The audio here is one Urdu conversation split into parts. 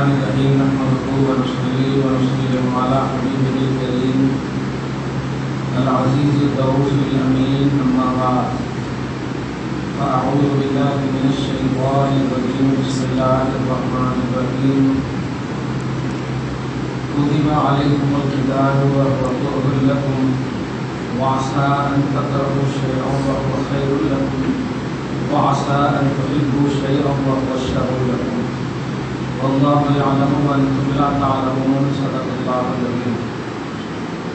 الرحمن الرحيم نحمده ونصلي ونسلم على حبيبه الكريم العزيز الرؤوف الأمين أما بعد فأعوذ بالله من الشيطان الرجيم بسم الله الرحمن الرحيم كتب عليكم القتال وهو كره لكم وعسى أن تكرهوا شيئا وهو خير لكم وعسى أن تحبوا شيئا وهو شر لكم والله يعلم وأنتم لا تعلمون صدق الله العظيم.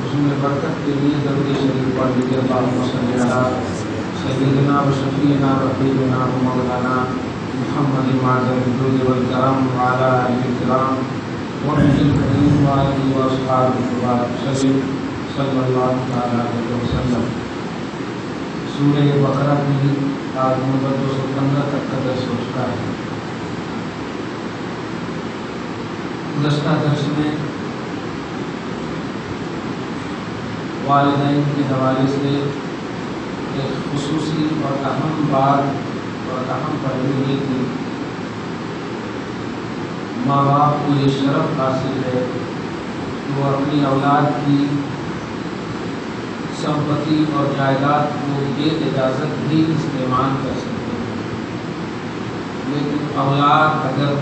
اس میں برکت کے لیے درود شریف پڑھ لیجیے. اللهم صل علی سیدنا و شفیعنا و حبیبنا و مولانا محمد معظم الجود والکرم وعلى آله الکرام ونبی الکریم وآلہ واصحابہ وسلم صلی اللہ علیہ وسلم. سورہ بقرہ کی آیت نمبر 215 تک کا درس ہو چکا ہے. گزشتہ درس میں والدین کے حوالے سے ایک خصوصی اور اہم بات اور اہم پہلو یہ تھی ماں باپ کو یہ شرف حاصل ہے کہ وہ اپنی اولاد کی سمپتی اور جائیداد کو بے اجازت بھی استعمال کر سکتے ہیں. لیکن اولاد اگر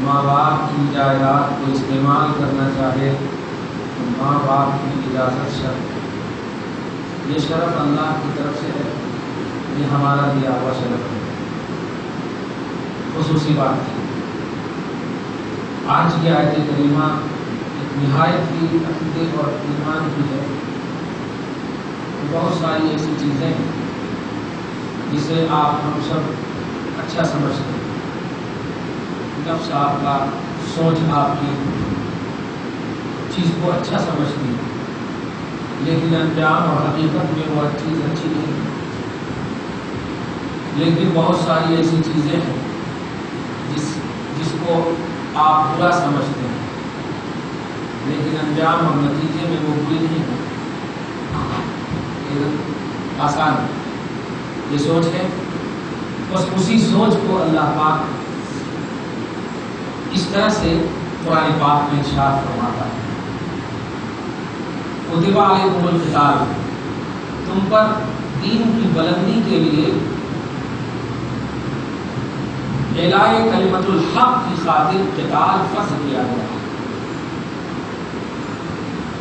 ماں باپ کی جائیداد کو استعمال کرنا چاہے تو ماں باپ کی اجازت شرط ہے. یہ شرف اللہ کی طرف سے ہے, یہ ہمارا دیا ہوا شرف ہے. خصوصی بات ہے. آج کی آیت کریمہ ایک نہایت ہی عقیدے اور ایمان کی ہے. بہت ساری ایسی چیزیں ہیں جسے آپ ہم سب اچھا سمجھتے ہیں. نفس آپ کا, سوچ آپ کی چیز کو اچھا سمجھتی ہے, لیکن انجام اور حقیقت میں وہ چیز اچھی نہیں ہے. لیکن بہت ساری ایسی چیزیں ہیں جس کو آپ برا سمجھتے ہیں, لیکن انجام اور نتیجے میں وہ بری نہیں ہے. آسان یہ سوچ ہے, بس اسی سوچ کو اللہ پاک اس طرح سے قرآن پاک میں ارشاد فرماتا ہے, کتب علیکم القتال, تم پر دین کی بلندی کے لیے اعلاء کلمت الحق کی خاطر قتال فرض کیا گیا ہے.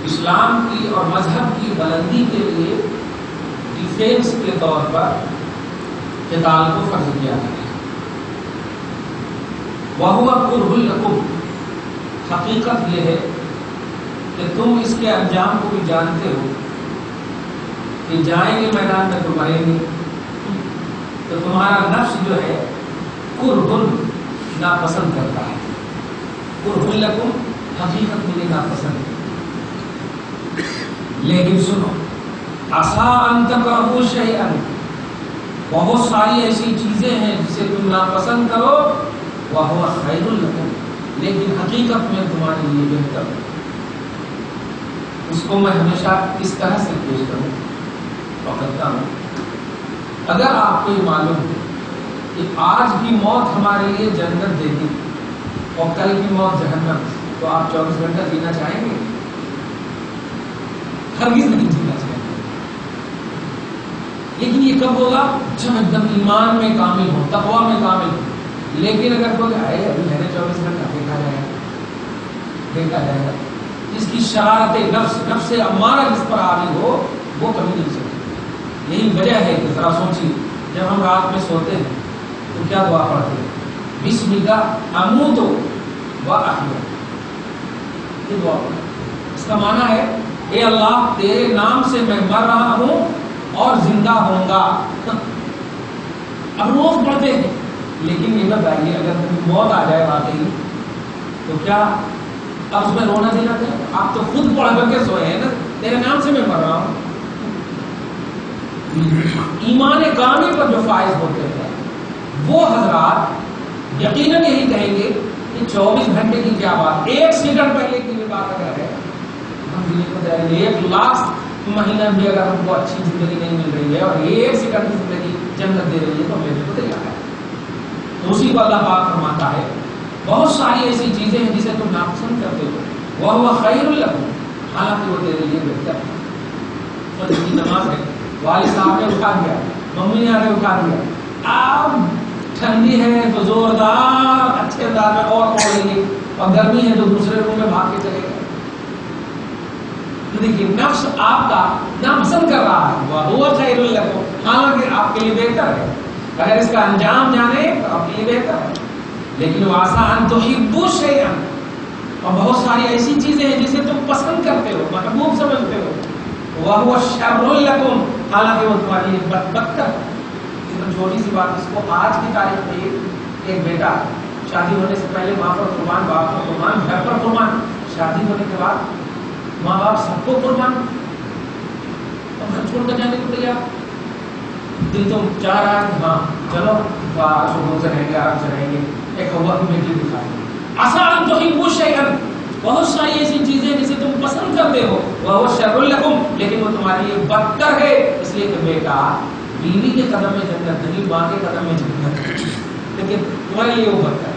اسلام کی اور مذہب کی بلندی کے لیے ڈیفینس کے طور پر قتال کو فرض کیا گیا ہے. وَهُوَ كُرْهٌ لَكُمْ, حقیقت یہ ہے کہ تم اس کے انجام کو بھی جانتے ہو کہ جائیں گے میدان میں تو مریں گے, تو تمہارا نفس جو ہے کرہن ناپسند کرتا ہے. کرہن لکم حقیقت میں یہ ناپسند ہے. لیکن سنو, عسیٰ ان تکرہوا شیئا, بہت ساری ایسی چیزیں ہیں جسے تم ناپسند کرو, وہو خیر لکم, لیکن حقیقت میں تمہارے لیے بہتر ہے. اس کو میں ہمیشہ اس طرح سے پیش کروں پکڑتا ہوں. اگر آپ کو یہ معلوم ہے کہ آج کی موت ہمارے لیے جنت دے گی اور کل کی موت جہنم, تو آپ 24 گھنٹہ جینا چاہیں گے؟ ہرگز نہیں جینا چاہیں گے. لیکن یہ کب ہوگا؟ جب ایک دم ایمان میں کامل ہو, تقویٰ میں کامل ہو. لیکن اگر کوئی آئے ابھی ہے نا 24 گھنٹہ, دیکھا جائے گا, جس کی شرارت نفس امارہ جس پر حاوی ہو وہ کبھی نہیں سکتی. یہی وجہ ہے کہ ذرا سوچیے, جب ہم رات میں سوتے ہیں تو کیا دعا پڑھتے ہیں؟ بسم اللہ اموت و احیا, یہ دعا پڑھتے ہیں. اس کا معنی ہے اے اللہ تیرے نام سے میں مر رہا ہوں اور زندہ ہوں گا. اب روز پڑھتے ہیں, لیکن یہ بتائیے اگر موت آ جائے واقعی تو کیا اب اس میں رونا دینا تھا؟ آپ تو خود پڑھ کر کے سوئے ہیں نا, تیرے نام سے میں مر رہا ہوں. ایمان کامل پر جو فائز ہوتے ہیں وہ حضرات یقیناً یہی کہیں گے کہ 24 گھنٹے کی کیا بات, 1 سیکنڈ پہلے کی بات اگر ہے ہم دنیا کو جائیں گے 1 لاکھ مہینہ بھی اگر ہم کو اچھی زندگی نہیں مل رہی ہے اور 1 سیکنڈ کی زندگی جنت دے رہی ہے تو ہمیں تو تیار ہے. تو اسی کو اللہ پاک فرماتا ہے بہت ساری ایسی چیزیں ہیں جسے تم ناپسند کرتے ہو، وَهُوَ خَيْرٌ لَكُمْ، حالانکہ وہ تیرے لیے بہتر ہے۔ فجر کی نماز ہے، والد صاحب نے اٹھا دیا، ممی نے آگے اٹھا دیا، اب ٹھنڈی ہے تو زوردار اچھے انداز میں اور پڑھ لیے، اور گرمی ہے تو دوسرے روم میں بھاگ کے چلے گئے۔ دیکھیے نفس آپ کا ناپسند کر رہا ہے، وَهُوَ خَيْرٌ لَكُمْ، حالانکہ آپ کے لیے بہتر ہے، اگر اس کا انجام جانے تو آپ کے لیے بہتر ہے۔ لیکن وَعَسَىٰ أَن تُحِبُّوا شَيْئًا، اور بہت ساری ایسی چیزیں ہیں جسے تم پسند کرتے ہو، محبوب سمجھتے ہو، وَهُوَ شَرٌّ لَكُمْ، حالانکہ وہ تمہارے لیے بدتر ہے۔ اتنا چھوٹی سی بات، اس کو آج کی تاریخ میں ایک بیٹا شادی ہونے سے پہلے ماں پر قربان، باپ پر قربان، گھر پر قربان، شادی ہونے کے بعد ماں باپ سب کو قربان، اور گھر چھوڑ کر جانے کو تیار۔ دل تو چاہ رہا ہے کہ ہاں چلو شکر سے رہیں گے، آرام سے رہیں گے، ایک ہوا کی بیٹی دکھائیں گے۔ عَسَىٰ أَن تُحِبُّوا شَيْئًا، بہت ساری ایسی چیزیں جسے تم پسند کرتے ہو، وَهُوَ شَرٌّ لَكُمْ، لیکن وہ تمہارے لیے بدتر ہے، اس لیے کہ بیٹا بیوی کے قدم میں جنت نہیں، ماں کے قدم میں جنت، لیکن تمہارے لیے وہ بدتر ہے۔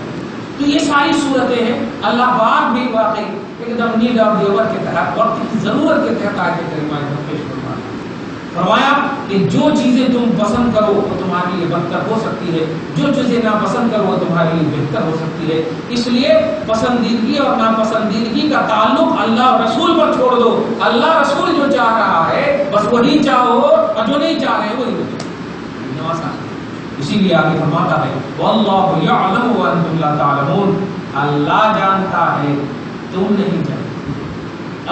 تو یہ ساری صورتیں ہیں، اللہ پاک بھی واقعی ایک دم نیڈ آف دی اوور کے تحت، وقت کی ضرورت کے تحت آیت کریمہ پیش فرمایا کہ جو چیزیں تم پسند کرو وہ تمہارے لیے بدتر ہو سکتی ہے، جو چیزیں ناپسند کرو وہ تمہارے لیے بہتر ہو سکتی ہے۔ اس لیے پسندیدگی اور ناپسندیدگی کا تعلق اللہ اور رسول پر چھوڑ دو، اللہ رسول جو چاہ رہا ہے بس وہی چاہو، اور جو نہیں چاہ رہے وہی نہیں۔ اسی لیے آگے فرماتا ہے وَاللَّهُ يَعْلَمُ وَأَنْتُمْ لَا تَعْلَمُونَ، اللہ جانتا ہے تم نہیں جانتے،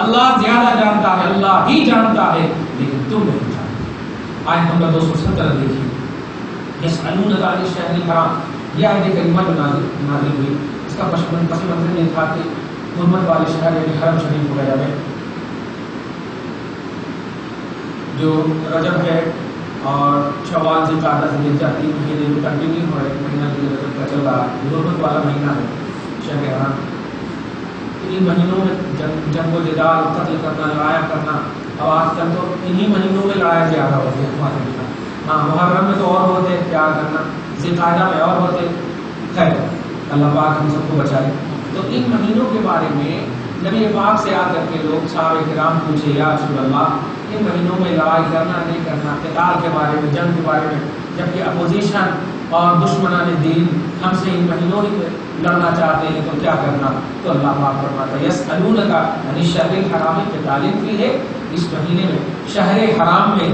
اللہ زیادہ جانتا ہے، اللہ ہی جانتا ہے لیکن تم نہیں جانتے۔ آیت نمبر 217 دیکھیے، یسألونک عن الشہر الحرام، یہ آیت کریمہ جو نازل ہوئی، اس کا پس منظر یہ تھا کہ حرمت والے شہر یعنی حرم شریف وغیرہ میں جو رجب ہے اور شوال سے قعدہ سے لے جاتی مہینے میں کنٹینیو ہو رہے، مہینہ جو رجب کا چل رہا ہے، حرمت والا مہینہ ہے شہر حرام۔ ان مہینوں میں جنگ و جدال، قتل کرنا، لڑایا کرنا، اب آج کل تو انہی مہینوں میں لڑائی زیادہ ہوتی ہے ہمارے یہاں۔ ہاں محرم میں تو اور ہوتے پیار کرنا، ذی القعدہ میں اور ہوتے، خیر اللہ پاک ہم سب کو بچائے۔ تو ان مہینوں کے بارے میں نبی پاک سے آ کر کے لوگ صحابہ کرام پوچھے یا رسول اللہ ان مہینوں میں لڑائی کرنا نہیں کرنا، قتال کے بارے میں، جنگ کے بارے میں، جبکہ اپوزیشن اور دشمنان دین ہم سے ان مہینوں ہی میں لڑنا چاہتے ہیں تو کیا کرنا؟ تو اللہ پاک فرماتا ہے یسألونک عن الشہر الحرام قتال فیہ، اس مہینے میں شہر حرام میں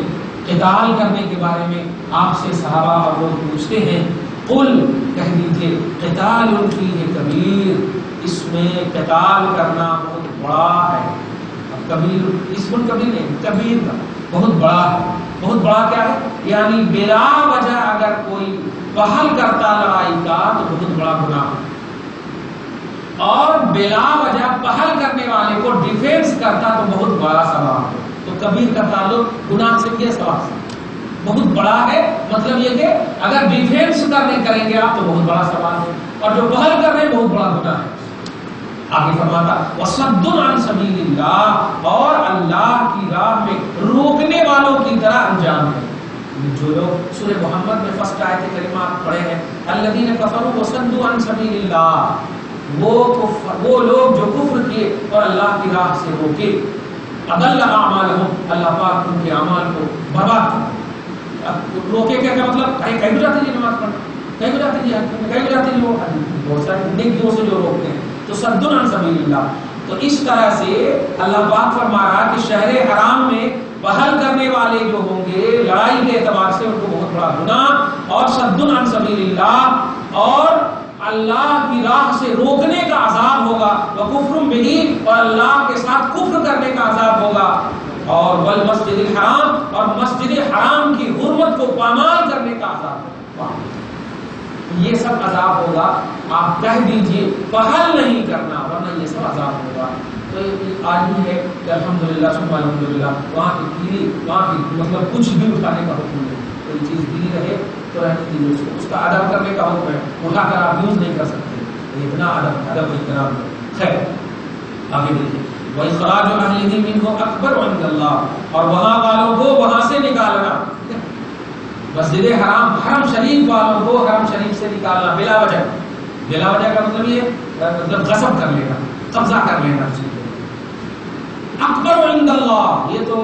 قتال کرنے کے بارے میں آپ سے صحابہ اور لوگ پوچھتے ہیں، قل کہہ دیجیے قتال فیہ کبیر، اس میں قتال کرنا بہت بڑا ہے۔ اب کبیر اسم کبیر نہیں، کبیر کا بہت بڑا ہے۔ بہت بڑا کیا ہے؟ یعنی بلا وجہ اگر کوئی پہل کرتا لڑائی کا تو بہت بڑا گناہ ہے، اور بلا وجہ پہل کرنے والے کو ڈیفینس کرتا تو بہت بڑا ثواب ہے۔ تو کبیر کا تعلق گناہ سے کیا ثواب سے؟ بہت بڑا ہے، مطلب یہ کہ اگر ڈیفینس کریں گے آپ تو بہت بڑا ثواب ہے، اور جو پہل کر رہے ہیں بہت بڑا گناہ ہے۔ آگے فرماتا وَصَدٌّ عَن سَبِيلِ اللَّهِ، اور اللہ کی راہ میں روکنے والوں کی طرح انجام ہے۔ جو لوگ سورہ محمد میں فرسٹ آیت کریمہ آپ پڑھے ہیں، الذین کفروا وصدوا عن سبیل اللہ، وہ لوگ جو کفر کیے اور اللہ کی راہ سے روکے، اضل اعمالهم، اللہ پاک ان کے اعمال کو برباد کر۔ اب روکے کیا مطلب؟ کہیں جاتے ہیں نماز پڑھنا، کہیں جاتے ہیں کہیں جاتے ہیں وہ بہت سارے نیکیوں سے جو روکتے ہیں، تو صد عن سبیل اللہ۔ تو اس طرح سے اللہ پاک فرما رہا کہ شہر حرام میں پہل کرنے والے جو ہوں گے لڑائی کے اعتبار سے ان کو بہت بڑا گناہ، اور صد عن سبیل اللہ، اور اللہ کی راہ سے روکنے کا عذاب ہوگا، وکفر بہ، اور اللہ کے ساتھ کفر کرنے کا عذاب ہوگا، اور والمسجد الحرام، اور مسجد حرام کی حرمت کو پامال کرنے کا عذاب ہوگا۔ یہ سب عذاب ہوگا، آپ کہہ دیجئے پہل نہیں کرنا ورنہ یہ سب عذاب ہوگا۔ تو آج بھی ہے کہ الحمدللہ ثم الحمدللہ وہاں کی گیری، وہاں کی مطلب کچھ بھی اٹھانے کا حکم ہے، کوئی چیز گیری رہے تو رہنے دیجیے، اس کا ادب کرنے کا حکم ہے، اٹھا کر آپ یوز نہیں کر سکتے، اتنا ادب احترام ہے۔ خیر آگے دیکھیے وَإِخْرَاجُ أَهْلِهِ مِنْهُ أَكْبَرُ عِندَ اللَّهِ، اور وہاں والوں کو وہاں سے نکالنا، مسجد حرام حرم شریف والوں کو حرم شریف سے نکالنا بلا وجہ، بلا وجہ کا مطلب یہ مطلب غصب کر لینا، قبضہ کر لینا چیز۔ اکبر عند اللہ، یہ تو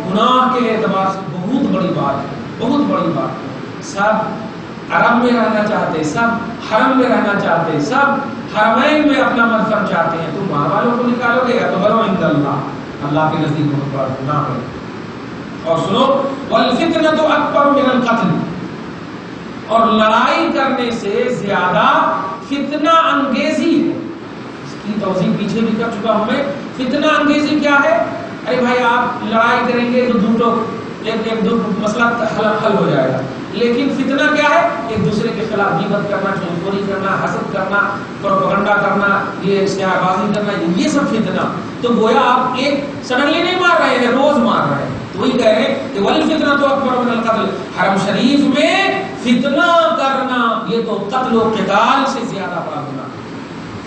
گناہ کے اعتبار سے بہت بڑی بات ہے، بہت بڑی بات ہے۔ سب عرب میں رہنا چاہتے، سب حرم میں رہنا چاہتے، سب حرمین میں اپنا مدفن چاہتے ہیں، تم ماں والوں کو نکالو گے؟ اکبر عند اللہ، اللہ کے نزدیک بہت بڑا گناہ ہے۔ اور سنو، والفتنۃ اکبر من القتل، اور لڑائی کرنے سے زیادہ فتنہ انگیزی ہے۔ اس کی توضیح پیچھے بھی کر چکا ہوں میں۔ فتنہ انگیزی کیا ہے؟ ارے بھائی آپ لڑائی کریں گے تو ایک دو مسئلہ حل ہو جائے گا، لیکن فتنہ کیا ہے؟ ایک دوسرے کے خلاف غیبت کرنا، چغلخوری کرنا، حسد کرنا، پروپیگنڈا کرنا، یہ اشتہار بازی کرنا، یہ سب فتنہ۔ تو گویا آپ ایک سڈنلی نہیں مار رہے ہیں، روز مار رہے ہیں۔ تو وہی کہہ رہے ہیں کہ والفتنۃ اکبر من القتل، حرم شریف میں فتنہ کرنا یہ تو قتل و قتال سے زیادہ بڑا گناہ ہے۔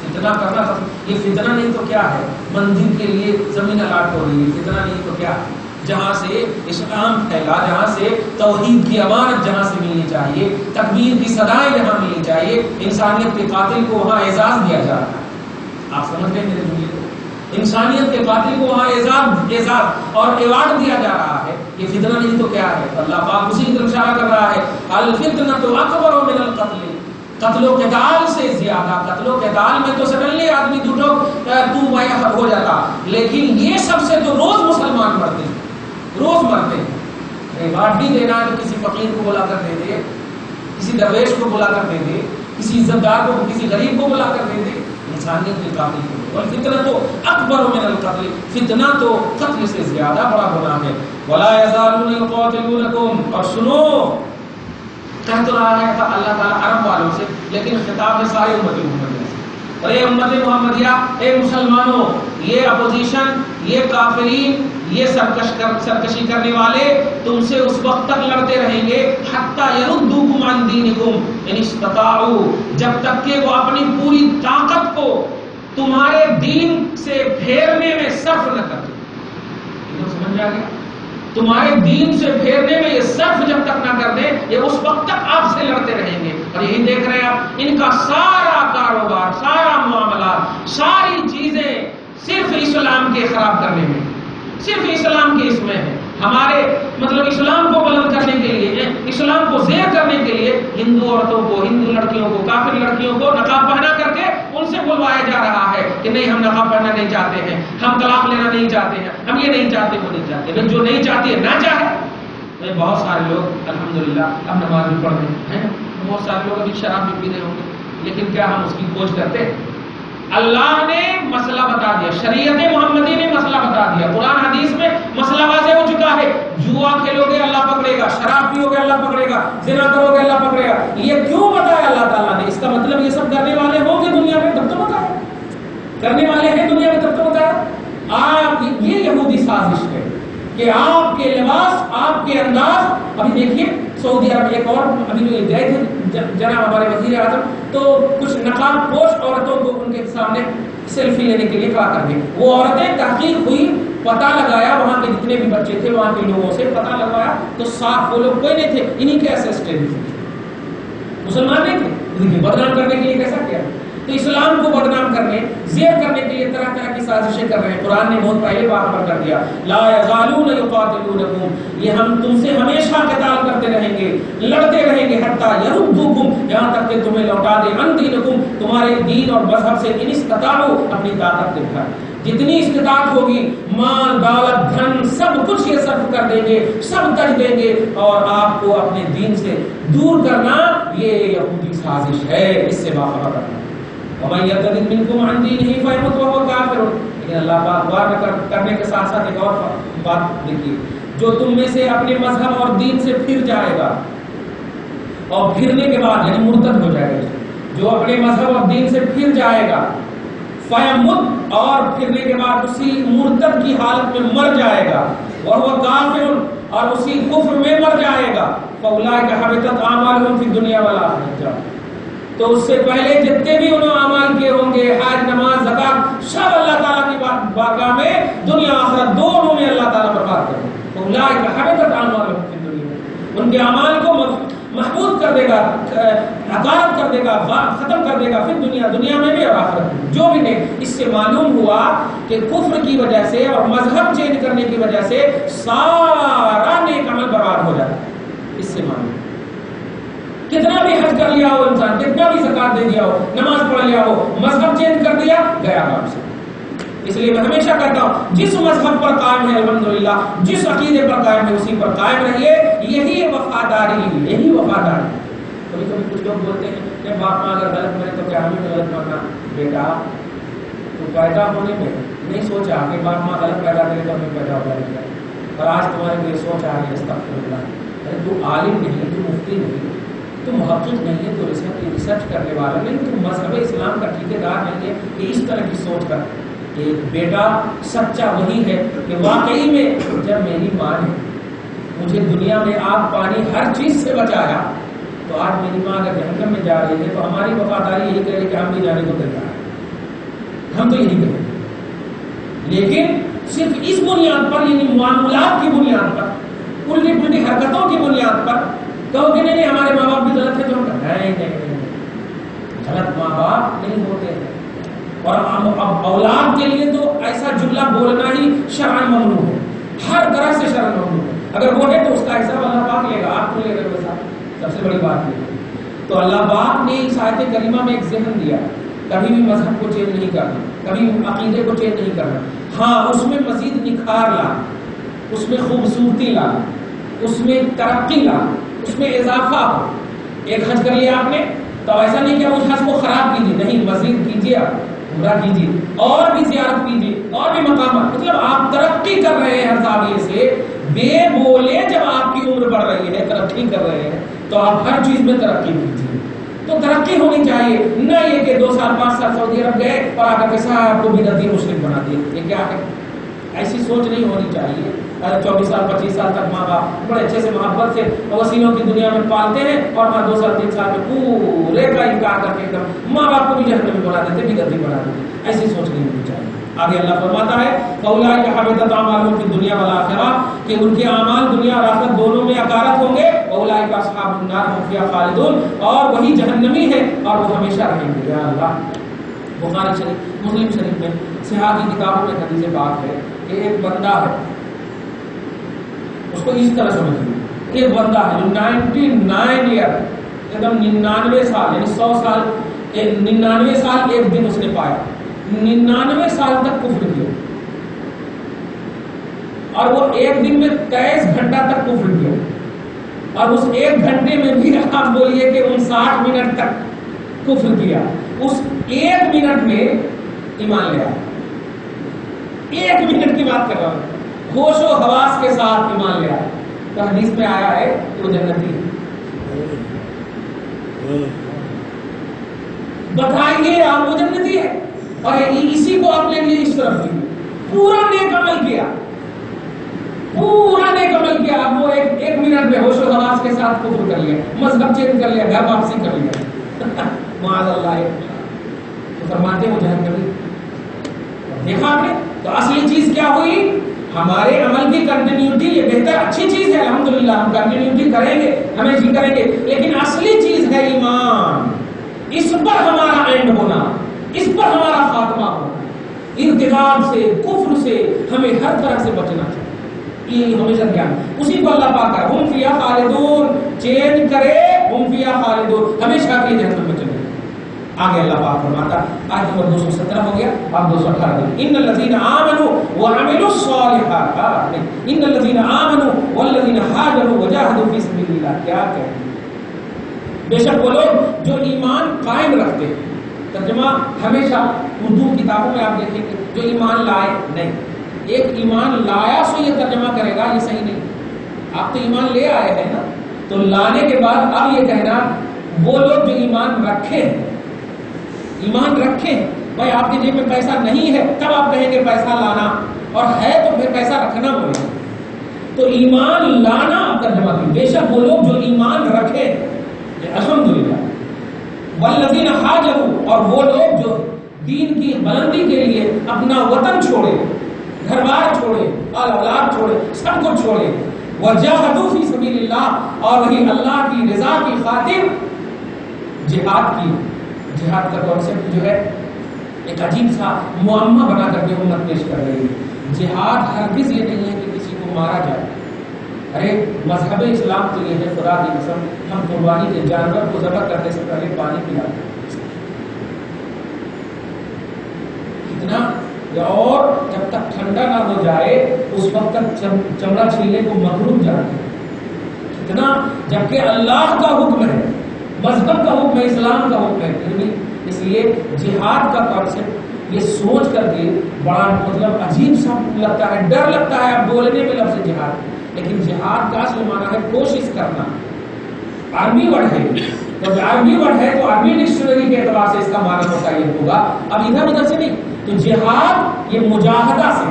فتنہ کرنا، یہ فتنہ نہیں تو کیا ہے؟ مندر کے لیے زمین الاٹ ہو رہی ہے، فتنہ نہیں تو کیا ہے؟ جہاں سے اسلام پھیلا، جہاں سے توحید کی امانت جہاں سے ملنی چاہیے، تکبیر کی صدائیں جہاں ملنی چاہیے، انسانیت کے قاتل کو وہاں اعزاز دیا جا رہا ہے۔ آپ سمجھ رہے ہیں میرے جملے کو؟ انسانیت کے قاتل کو وہاں اعزاز اور ایوارڈ دیا جا رہا ہے، یہ فتنہ نہیں تو کیا ہے؟ اللہ پاک اسی کی طرف اشارہ کر رہا ہے، الفتنۃ اکبر من القتل، قتل و قتال سے زیادہ۔ قتل و قتال میں تو سڈنلی آدمی تو میں ہو جاتا، لیکن یہ سب سے تو روز مسلمان مرتے ہیں، روز مرتے ہیں۔ ایوارڈ بھی دینا ہے تو کسی فقیر کو بلا کر دے دے، کسی درویش کو بلا کر دے دے، کسی عزت دار کو، کسی غریب کو بلا کر دے دے، انسانیت کے قاتل کو۔ والفتنہ تو اکبر من القتل، فتنہ تو قتل سے زیادہ بڑا گناہ ہے۔ ولا یزالون یقاتلونکم، اور سنو، کہہ تو رہا ہے اللہ تعالیٰ عرب والوں سے، لیکن خطاب ہے ساری امت محمدیہ سے۔ اور اے امت محمدیہ، اے مسلمانوں، یہ اپوزیشن، یہ کافرین، یہ سرکشی کرنے والے تم سے اس وقت تک لڑتے رہیں گے حتی یردوکم عن دینکم ان استطاعوا، جب تک کہ وہ اپنی پوری طاقت کو تمہارے دین سے پھیرنے میں صرف نہ کریں۔ سمجھ میں آ گیا؟ تمہارے دین سے پھیرنے میں یہ صرف جب تک نہ کر دیں، یہ اس وقت تک آپ سے لڑتے رہیں گے۔ اور یہی دیکھ رہے ہیں آپ، ان کا سارا کاروبار، سارا معاملات، ساری چیزیں صرف اسلام کے خراب کرنے میں، صرف اسلام کے اس میں ہے۔ ہمارے مطلب اسلام کو بلند کرنے کے لیے، اسلام کو زیر کرنے کے لیے ہندو عورتوں کو، ہندو لڑکیوں کو، کافر لڑکیوں کو نقاب پہنا کر کے ان سے بلوایا جا رہا ہے کہ نہیں ہم نقاب پہننا نہیں چاہتے ہیں، ہم طلاق لینا نہیں چاہتے ہیں، ہم یہ نہیں چاہتے، وہ نہیں چاہتے۔ لیکن جو نہیں چاہتی ہے نہ چاہے۔ بہت سارے لوگ الحمدللہ اب نماز بھی پڑھ رہے ہیں، بہت سارے لوگ ابھی شراب بھی پی رہے ہوں گے، لیکن کیا ہم اس کی کھوج کرتے ہیں؟ اللہ نے مسئلہ بتا دیا، شریعت محمدی نے مسئلہ بتا دیا، قرآن حدیث میں مسئلہ واضح ہو چکا ہے۔ جوا کھیلو گے اللہ پکڑے گا، شراب پیو گے اللہ پکڑے گا، زنا کرو گے اللہ پکڑے گا۔ یہ کیوں بتایا اللہ تعالیٰ نے؟ اس کا مطلب یہ سب کرنے والے ہوں گے دنیا میں تب تو بتایا، کرنے والے ہیں دنیا میں تب تو بتایا۔ آپ یہ یہودی سازش ہے کہ آپ کے لباس، آپ کے انداز، ابھی دیکھیے سعودی عرب ایک اور ابھی جو گئے تھے جناب ہمارے وزیر اعظم، تو کچھ نقاب پوش عورتوں کو ان کے سامنے سیلفی لینے کے لیے کہا کر گئے۔ وہ عورتیں تحقیق ہوئی، پتہ لگایا، وہاں کے جتنے بھی بچے تھے وہاں کے لوگوں سے پتہ لگایا تو صاف وہ لوگ کوئی نہیں تھے، انہی کے اسسٹنٹ تھے، مسلمان نہیں تھے۔ بدنام کرنے کے لیے کیسا کیا؟ تو اسلام کو بدنام کرنے، زیر کرنے کے لیے طرح طرح کی سازشیں کر رہے ہیں۔ قرآن نے بہت پہلے بار پر کر دیا، لا یزالون یقاتلونکم، یہ ہم تم سے ہمیشہ قتال کرتے رہیں گے، لڑتے رہیں گے، حتی یردوکم، یہاں تک کہ تمہیں لوٹا دیں، عن دینکم، تمہارے دین اور مذہب سے، ان استطاعوا، اپنی طاقت دکھا، جتنی استطاعت ہوگی، مال دولت دھن سب کچھ یہ صرف کر دیں گے، سب تج دیں گے، اور آپ کو اپنے دین سے دور کرنا یہ یہودی سازش ہے، اس سے باخبر کرنا۔ وَمَن يَرْتَدِدْ مِنْكُمْ عَنْ دِينِهِ فَيَمُتْ وَهُوَ كَافِرٌ، لیکن اللہ پاک غور کرنے کے ساتھ ساتھ ایک اور بات دیکھیے، جو تم میں سے اپنے مذہب اور دین سے پھر جائے گا، اور پھرنے کے بعد یعنی مرتد ہو جائے گا، جو اپنے مذہب اور دین سے پھر جائے گا، فَيَمُتْ، اور پھرنے کے بعد اسی مرتد کی حالت میں مر جائے گا، وَهُوَ كَافِرٌ، اور اسی کفر میں مر جائے گا، فَأُولَٰئِكَ حَبِطَتْ أَعْمَالُهُمْ فِي الدُّنْيَا وَالْآخِرَةِ، تو اس سے پہلے جتنے بھی انہوں اعمال کیے ہوں گے، حج، نماز، زکات، سب اللہ تعالیٰ کی بارگاہ میں دنیا آخرت دونوں میں اللہ تعالیٰ برباد کر دیں۔ اولئک حبطت اعمالهم فی الدنیا، ان کے اعمال کو محبوط کر دے گا، حقارت کر دے گا، ختم کر دے گا، پھر دنیا میں بھی اور آخرت میں جو بھی نہیں۔ اس سے معلوم ہوا کہ کفر کی وجہ سے اور مذہب چینج کرنے کی وجہ سے سارا نیک عمل برباد ہو جاتا ہے۔ اس سے معلوم کتنا بھی حج کر لیا ہو انسان، کتنا بھی زکات دے دیا ہو، نماز پڑھ لیا ہو، مذہب چینج کر دیا، گیا کام سے۔ اس لیے میں ہمیشہ کہتا ہوں جس مذہب پر قائم ہے الحمدللہ، جس عقیدے پر قائم ہے اسی پر قائم رہیے، یہی وفاداری، یہی وفاداری۔ کبھی کبھی کچھ لوگ بولتے ہیں کہ باپ ماں اگر غلط کرے تو کیا ہمیں غلط کرنا؟ بیٹا تو پیدا ہونے میں نہیں سوچا کہ باپ ماں غلط پیدا کرے تو ہمیں پیدا ہو جائے گا، اور آج تمہارے لیے سوچ آ رہی ہے استغفراللہ۔ ارے تو عالم نہیں، تو مفتی نہیں، تو محقق نہیں ہے، تو ریسرچ کرنے والا نہیں، تو مذہب اسلام کا ٹھیکیدار نہیں ہے کہ اس طرح کی سوچ کر ایک بیٹا سچا وہی ہے کہ واقعی میں جب میری ماں نے مجھے دنیا میں آگ پانی ہر چیز سے بچایا، تو آج میری ماں اگر جہنم میں جا رہی ہے تو ہماری وفاداری یہی کرے کہ ہم بھی جانے کو تیار ہیں، ہم تو یہی کریں۔ لیکن صرف اس بنیاد پر، یعنی معاملات کی بنیاد پر، الٹی پلٹی حرکتوں کی بنیاد پر کہو کہ نہیں ہمارے ماں باپ بھی غلط ہے تو ہم نہیں، غلط ماں باپ نہیں ہوتے ہیں۔ اور اب اولاد کے لیے تو ایسا جملہ بولنا ہی شرعاً ممنوع ہے، ہر طرح سے شرعاً ممنوع ہے۔ اگر وہ ہے تو اس کا حساب اللہ پاک لے گا، آپ کو لے گا ویسا، سب سے بڑی بات یہ ہے۔ تو اللہ پاک نے اس آیت کریمہ میں ایک ذہن دیا، کبھی بھی مذہب کو چینج نہیں کرنا، کبھی عقیدے کو چینج نہیں کرنا، ہاں اس میں مزید نکھار لا، اس میں خوبصورتی لا، اس میں ترقی لا، اس میں اضافہ ہو۔ ایک حج کر لیا آپ نے تو ایسا نہیں کہ اس حج کو خراب کیجیے، نہیں، مزید کیجیے، آپ عمرہ کیجیے، اور بھی زیارت کیجیے، اور بھی مقامات، مطلب آپ ترقی کر رہے ہیں ہر زاویے سے، بے بولے جب آپ کی عمر بڑھ رہی ہے، ترقی کر رہے ہیں، تو آپ ہر چیز میں ترقی کیجیے۔ تو ترقی ہونی چاہیے، نہ یہ کہ 2 سال 5 سال سعودی عرب گئے اور آ کر کے صاحب کو بدعتی مشرک بنا دیے، یہ کیا ہے؟ ایسی سوچ نہیں ہونی چاہیے۔ 24 سال 25 سال تک ماں باپ بڑے اچھے سے محبت سے وسیلوں کی دنیا میں پالتے ہیں، اور ماں 2 سال 3 سال میں پورے کا انکار کر کے ایک دم ماں باپ کو بھی جہنم میں بنا دیتے، بدعتی بنا دیتے۔ ایسی سوچ نہیں ہونی چاہیے۔ آگے اللہ فرماتا ہے فَأُولَٰئِكَ حَبِطَتْ أَعْمَالُهُمْ فِي الدُّنْيَا وَالْآخِرَةِ، کہ ان کے اعمال دنیا اور آخرت دونوں میں اکارت ہوں گے۔ وَأُولَٰئِكَ أَصْحَابُ النَّارِ هُمْ فِيهَا خَالِدُونَ، اور وہی جہنمی ہے اور وہ ہمیشہ رہیں گے۔ یا اللہ، بخاری شریف، مسلم شریف میں، صحاح کی کتابوں میں حدیث بات ہے کہ ایک بندہ ہے، اس کو اس طرح سمجھیے، ایک بندہ ہے جو 99 ایئر، ایک دم 99 سال، یعنی 100 سال، 99 سال ایک دن اس نے پایا، 99 سال تک کفر کیا، اور وہ ایک دن میں 23 گھنٹہ تک کفر کیا، اور اس 1 گھنٹے میں بھی آپ بولیے کہ 59 منٹ تک کفر کیا، اس 1 منٹ میں ایمان لیا۔ 1 منٹ کی بات کر رہا ہوں، ہوش و حواس کے ساتھ ایمان لیا، تو حدیث میں آیا ہے کہ وہ جنتی ہے۔ بتائیے آپ، وہ جنتی ہے، اور اسی کو اپنے لیے اس طرف دی، پورا نیک عمل کیا، پورا نیک عمل کیا، اب وہ ایک منٹ میں ہوش و حواس کے ساتھ کفر کر لیا، مذہب چینج کر لیا، گھر واپسی کر لیا، معاذ اللہ، تو فرماتے وہ جہنمی۔ دیکھا آپ نے، تو اصلی چیز کیا ہوئی؟ ہمارے عمل کی کنٹینیوٹی، یہ بہتر اچھی چیز ہے الحمدللہ، ہم کنٹینیوٹی کریں گے، ہمیں جی کریں گے، لیکن اصلی چیز ہے ایمان، اس پر ہمارا اینڈ ہونا، اس پر ہمارا خاتمہ ہونا۔ ارتداد سے، کفر سے ہمیں ہر طرح سے بچنا چاہیے، یہ ہمیشہ دھیان، اسی کو اللہ پاک ہے ہم فیہا خالدون، چینج کرے ہم فیہا خالدون، ہمیشہ کے لیے جہنم میں چلے۔ آگے اللہ پاک فرماتا، آیت نمبر 217 ہو گیا، اب 218 ان الذین آمنوا وعملوا الصالحات، ان الذین آمنوا والذین ہاجروا وجاہدوا فی سبیل اللہ، کیا کہیں؟ بے شک وہ لوگ جو ایمان قائم رکھتے ہیں، ترجمہ ہمیشہ اردو کتابوں میں آپ دیکھیں گے جو ایمان لائے نہیں، ایک ایمان لایا سو یہ ترجمہ کرے گا، یہ صحیح نہیں۔ آپ تو ایمان لے آئے ہیں نا، تو لانے کے بعد اب یہ کہنا وہ لوگ جو ایمان رکھے ہیں، ایمان رکھیں، بھائی آپ کی جیب میں پیسہ نہیں ہے تب آپ کہیں گے پیسہ لانا، اور ہے تو پھر پیسہ رکھنا بولے، تو ایمان لانا آپ ترجمہ کریں، بے شک وہ لوگ جو ایمان رکھے، الحمدللہ، والذین ہاجروا، اور وہ لوگ جو دین کی بلندی کے لیے اپنا وطن چھوڑے، گھر بار چھوڑے، اولاد چھوڑے، سب کچھ چھوڑے، وجاہدوا فی سبیل اللہ، اور وہی اللہ کی رضا کی خاطر جہاد کی۔ جہاد کا کانسیپٹ جو ہے ایک عجیب سا معمہ بنا کر کے امت پیش کر رہی ہے۔ جہاد ہرگز یہ نہیں ہے کہ کسی کو مارا جائے۔ ارے مذہب اسلام تو یہ ہے، خدا کی قسم ہم قربانی کے جانور کو ذبح کرنے سے پہلے پانی پلاتے ہیں کتنا، اور جب تک ٹھنڈا نہ ہو جائے اس وقت تک چمڑا چھیلنے کو مکروہ جانتے ہیں کتنا، جبکہ اللہ کا حکم ہے، مذہب کا حکم ہے، اسلام کا حکم ہے، پھر بھی اس لیے جہاد کا کانسیپٹ یہ سوچ کر کے بڑا مطلب عجیب سا لگتا ہے، ڈر لگتا ہے اب بولنے میں لفظ جہاد، لیکن جہاد کا اصل معنی ہے کوشش کرنا۔ عربی ورڈ ہے، جب عربی ورڈ ہے تو عربی ڈکشنری کے اعتبار سے اس کا معنی متعین ہوگا، اب ادھر ادھر سے نہیں۔ تو جہاد یہ مجاہدہ سے،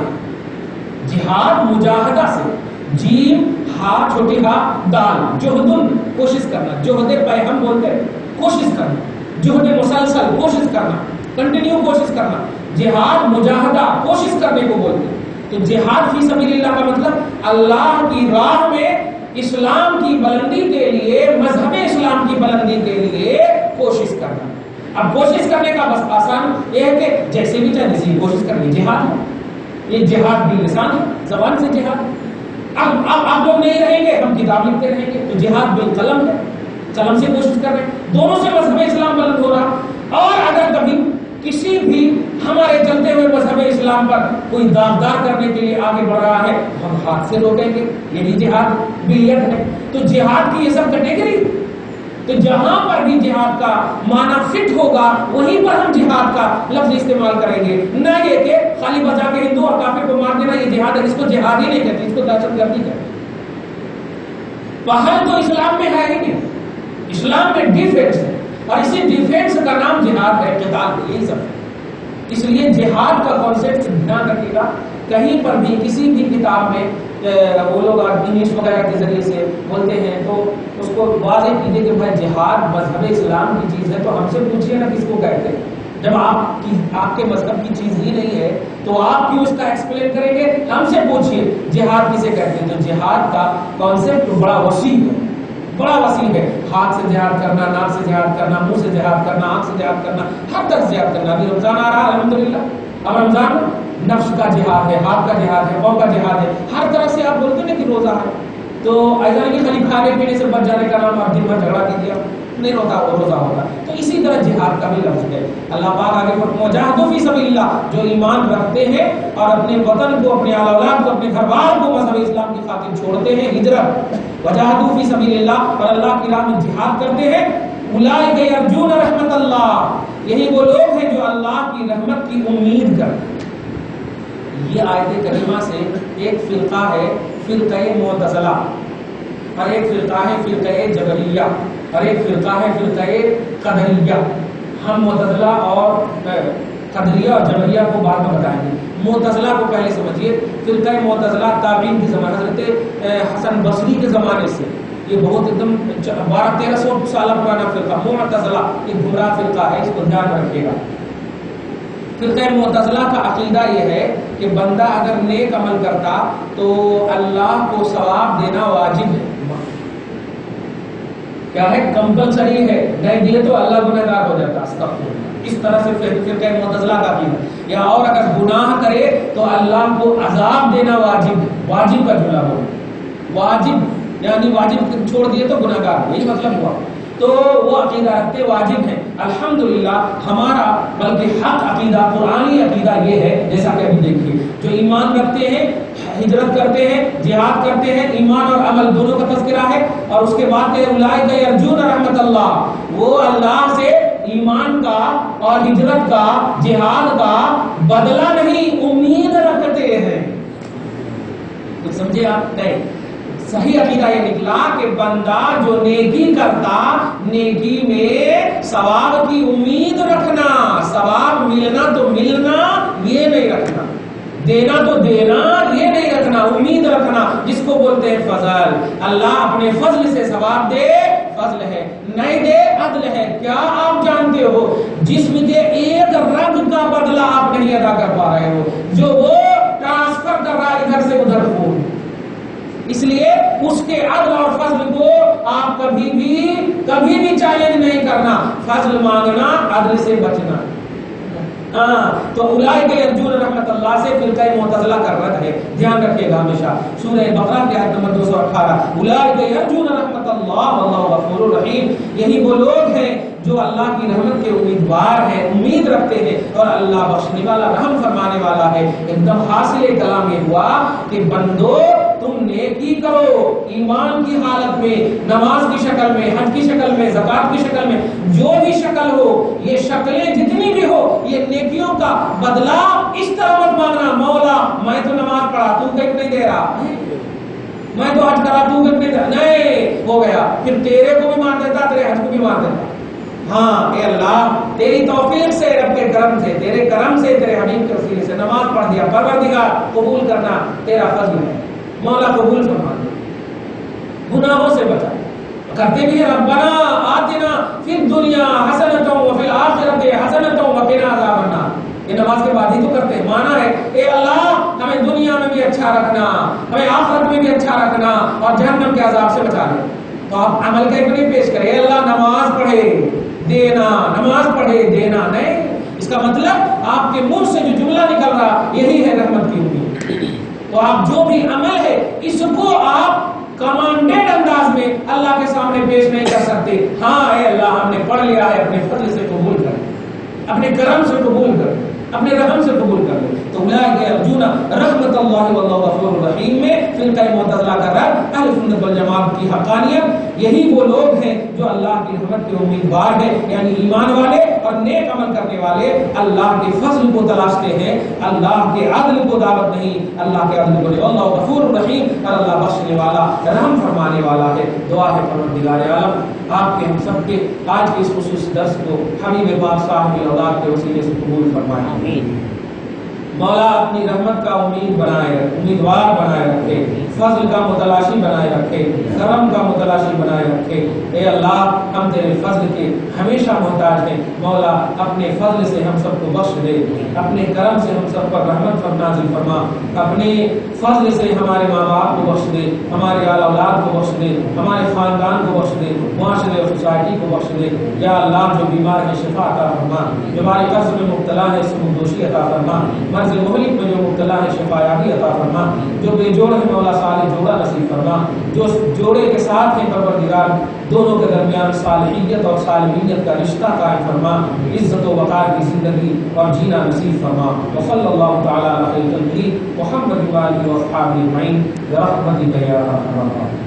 جہاد مجاہدہ سے، جیم ہا چھوٹی ہا دال، جہدن کوشش کرنا، جہد پہ ہم بولتے ہیں کوشش کرنا، جہد مسلسل کوشش کرنا، کنٹینیو کوشش کرنا، جہاد مجاہدہ کوشش کرنے کو بولتے ہیں۔ تو جہاد فی سبیل اللہ کا مطلب اللہ کی راہ میں اسلام کی بلندی کے لیے، مذہب اسلام کی بلندی کے لیے کوشش کرنا۔ اب کوشش کرنے کا بس آسان یہ ہے کہ جیسے بھی چاہے جیسے کوشش کرنی، جہاد ہے، یہ جہاد بھی لسان ہے، زبان سے جہاد۔ اب آپ لوگ نہیں رہیں گے، ہم کتاب لکھتے رہیں گے، تو جہاد بالقلم ہے، قلم سے کوشش کر رہے ہیں، دونوں سے مذہب اسلام بلند ہو رہا۔ اور اگر کبھی کسی بھی ہمارے چلتے ہوئے مذہب اسلام پر کوئی داغدار کرنے کے لیے آگے بڑھ رہا ہے، ہم ہاتھ سے روکیں گے، یہ بھی جہاد بلیت ہے۔ تو جہاد کی یہ سب کیٹیگری، تو جہاں پر بھی جہاد کا معنی فٹ ہوگا وہیں پر ہم جہاد کا لفظ استعمال کریں گے، نہ یہ کہ خالی بجا کے ہندو اور کافر کو مار دینا یہ جہاد ہے، اس کو جہاد ہی نہیں کہتے، اس کو دہشت گردی کہتے۔ پہل تو اسلام میں ہے ہی نہیں، اسلام میں ڈیفینس ہے، اور اسی ڈیفینس کا نام جہاد ہے، قتال ہے، یہی سب ہے۔ اس لیے جہاد کا کانسیپٹ دھیان رکھیے گا، کہیں پر بھی کسی بھی کتاب میں وہ لوگ انگلش وغیرہ کے ذریعے سے بولتے ہیں تو اس کو واضح کیجیے کہ بھائی جہاد مذہب اسلام کی چیز ہے، تو ہم سے پوچھیے نا کس کو کہتے ہیں۔ جب آپ کے مذہب کی چیز ہی نہیں ہے تو آپ کیوں اس کا ایکسپلین کریں گے؟ ہم سے پوچھیے جہاد کسے کہتے ہیں۔ تو جہاد کا کانسیپٹ بڑا وسیع ہے، بڑا وسیع ہے، ہاتھ سے جہاد کرنا، ناک سے جہاد کرنا، منہ سے جہاد کرنا، آنکھ سے جہاد کرنا، ہر طرف سے جہاد کرنا۔ ابھی رمضان آ رہا ہے الحمدللہ، اب رمضان نفس کا جہاد ہے، ہاتھ کا جہاد ہے، پاؤں کا جہاد ہے، ہر طرح سے آپ بولتے ہیں کہ روزہ ہے، تو ایسا نہیں کہ خالی کھانے پینے سے بچ جانے کا نام، آپ دن بھر جھگڑا کیجیے نہیں ہوتا، وہ روزہ ہوتا۔ تو اسی طرح جہاد کا بھی لفظ ہے، اللہ پاک آگے وجاہدوا فی سبیل اللہ، جو ایمان رکھتے ہیں اور اپنے وطن کو، اپنے اہل اولاد کو، اپنے گھر بار کو مذہب اسلام کی خاطر چھوڑتے ہیں، ہجرت، وجاہدوا فی سبیل اللہ، اور اللہ کی راہ میں جہاد کرتے ہیں، اولئک یرجون رحمت اللہ، یہی وہ لوگ ہیں جو اللہ کی رحمت کی امید کرتے ہیں۔ یہ آیت کریمہ سے ایک فرقہ ہے فرقہ معتزلہ، اور ایک فرقہ ہے فرقہ جبریہ، اور ایک فرقہ ہے فرقہ قدریہ۔ ہم معتزلہ اور قدریہ اور جبریہ کو بعد میں بتائیں گے، معتزلہ کو پہلے سمجھیے۔ فرقہ معتزلہ تابعین کے زمانے، حضرت حسن بصری کے زمانے سے، یہ بہت ایک دم 1200-1300 سال پرانا فرقہ معتزلہ، یہ گمراہ فرقہ ہے، اس کو دھیان رکھیے گا۔ فرقہ معتزلہ کا عقیدہ یہ ہے کہ بندہ اگر نیک عمل کرتا تو اللہ کو ثواب دینا واجب ہے، کیا ہے، کمپلسری ہے، نہیں دیے تو اللہ گنہگار ہو جاتا، استغفر اللہ۔ اس طرح سے فرقہ معتزلہ کا عقیدہ، یا اور اگر گناہ کرے تو اللہ کو عذاب دینا واجب ہے، واجب کا جملہ ہو، واجب یعنی واجب چھوڑ دیے تو گنہگار، یہی مطلب ہوا۔ تو وہ عقیدہ رکھتے واجب ہے۔ الحمدللہ ہمارا بلکہ حق عقیدہ، قرآنی عقیدہ یہ ہے، جیسا کہ ابھی دیکھیے، جو ایمان رکھتے ہیں، ہجرت کرتے ہیں، جہاد کرتے ہیں، ایمان اور عمل دونوں کا تذکرہ ہے، اور اس کے بعد کہ اولئک یرجون رحمت اللہ، وہ اللہ سے ایمان کا اور ہجرت کا، جہاد کا بدلہ نہیں امید رکھتے ہیں۔ تو سمجھے آپ؟ نہیں، صحیح عقیدہ یہ نکلا کہ بندہ جو نیکی کرتا، نیکی میں ثواب کی امید رکھنا، ثواب ملنا تو ملنا یہ نہیں رکھنا، دینا تو دینا یہ نہیں رکھنا، امید رکھنا، جس کو بولتے ہیں فضل۔ اللہ اپنے فضل سے ثواب دے، فضل ہے، نہیں دے عدل ہے۔ کیا آپ جانتے ہو جسم کے ایک رنگ کا بدلہ آپ نہیں ادا کر پا رہے ہو، جو وہ ٹرانسفر کر رہا ہے ادھر سے ادھر خون، اس لیے کے عدل اور فضل کو آپ کبھی بھی چیلنج نہیں کرنا، فضل مانگنا، عدل سے بچنا۔ تو اولئک یرجون رحمت اللہ سے فرقہ معتزلہ کا رد ہے، دھیان رکھیے گا ہمیشہ۔ سورہ بقرہ کی آیت نمبر 218، اولئک یرجون رحمت اللہ واللہ غفور رحیم، یہی وہ لوگ ہیں جو اللہ کی رحمت کے امیدوار ہیں، امید رکھتے ہیں، اور اللہ بخشنے والا، رحم فرمانے والا ہے۔ ایک دم حاصل کلام یہ ہوا کہ بندو تم نیکی کرو، ایمان کی حالت میں، نماز کی شکل میں، حج کی شکل میں، زکات کی شکل میں، جو بھی شکل ہو، یہ شکلیں جتنی بھی ہو، یہ نیکیوں کا بدلہ اس طرح مت مانگنا، مولا میں تو نماز پڑھا، تو کیوں نہیں دے رہا، میں تو حج کرا، تو کیوں نہیں دے رہا، نہیں ہو گیا، پھر تیرے کو بھی مار دیتا، تیرے حج کو بھی مار دیتا۔ ہاں اے اللہ تیری توفیق سے، رب کے کرم سے، تیرے کرم سے، تیرے حبیب کے وسیلے سے نماز پڑھ دیا، پروردگار قبول کرنا تیرا فضل ہے، مولا قبول فرما دے، گناہوں سے بچا۔ کرتے بھی ہیں ربنا آتنا فی الدنیا حسنۃ وفی الآخرۃ حسنۃ وقنا عذاب النار، یہ نماز کے بعد ہی تو کرتے ہیں، مانا ہے اے اللہ ہمیں دنیا میں بھی اچھا رکھنا، ہمیں آخرت میں بھی اچھا رکھنا، اور جہنم کے عذاب سے بچا لے۔ تو آپ عمل کے نہیں پیش کرے، اے اللہ نماز پڑھے دینا، نماز پڑھے دینا، نہیں، اس کا مطلب آپ کے منہ سے جو جملہ نکل رہا یہی ہے رحمت کی امید۔ تو آپ جو بھی عمل ہے اس کو آپ کمانڈیڈ انداز میں اللہ کے سامنے پیش نہیں کر سکتے، ہاں اے اللہ ہم نے پڑھ لیا ہے، اپنے فضل سے قبول کر، اپنے کرم سے قبول کر، اپنے رحم سے قبول کر لے۔ تو اولئک یرجون رحمت اللہ واللہ غفور رحیم میں فرقہ معتزلہ کا رد، اہل سنت والجماعت کی حقانیت، یہی وہ لوگ ہیں جو اللہ کی رحمت کے امیدوار ہیں، یعنی ایمان والے اور نیک عمل کرنے والے، اللہ کے فضل کو تلاشتے ہیں، اللہ کے عدل کو دعوت نہیں، اللہ کے عدل کو نہیں، اللہ غفور رحیم، اور اللہ بخشنے والا، رحم فرمانے والا ہے۔ دعا ہے پروردگار عالم آپ کے ہم سب کے آج کے اس خصوصی درس کو حبیب پاک صاحب کی اولاد کے وسیلے سے قبول فرمائے، آمین۔ مولا اپنی رحمت کا امید بنائے رکھے، امیدوار بنائے رکھے، فضل کا متلاشی بنائے رکھے، کرم کا متلاشی بنائے رکھے۔ اے اللہ ہم تیرے فضل کے ہمیشہ محتاج ہیں، مولا اپنے فضل سے ہم سب کو بخش دے، اپنے کرم سے ہم سب پر رحمت نازل فرما، اپنے فضل سے ہمارے ماں باپ کو بخش دے، ہمارے اعلی اولاد کو بخش دے، ہمارے خاندان کو بخش دے، معاشرے اور سوسائٹی کو بخش دے۔ یا اللہ جو بیمار ہے شفا عطا فرما، جو ہمارے قرض میں مبتلا ہے سبکدوشی عطا فرما، مرض مہلک میں جو مبتلا ہے شفا یابی عطا فرما، جو بے جوڑ ہے مولا صالح جوڑا نصیب فرما، جو جوڑے کے ساتھ ہیں پروردگار دونوں کے درمیان صالحیت اور سالمیت کا رشتہ قائم فرما، عزت و وقار کی زندگی اور جینا نصیب فرما۔ وصلی اللہ تعالی علی خیر خلقہ محمد و آلہ و اصحابہ اجمعین برحمتک یا ارحم الراحمین۔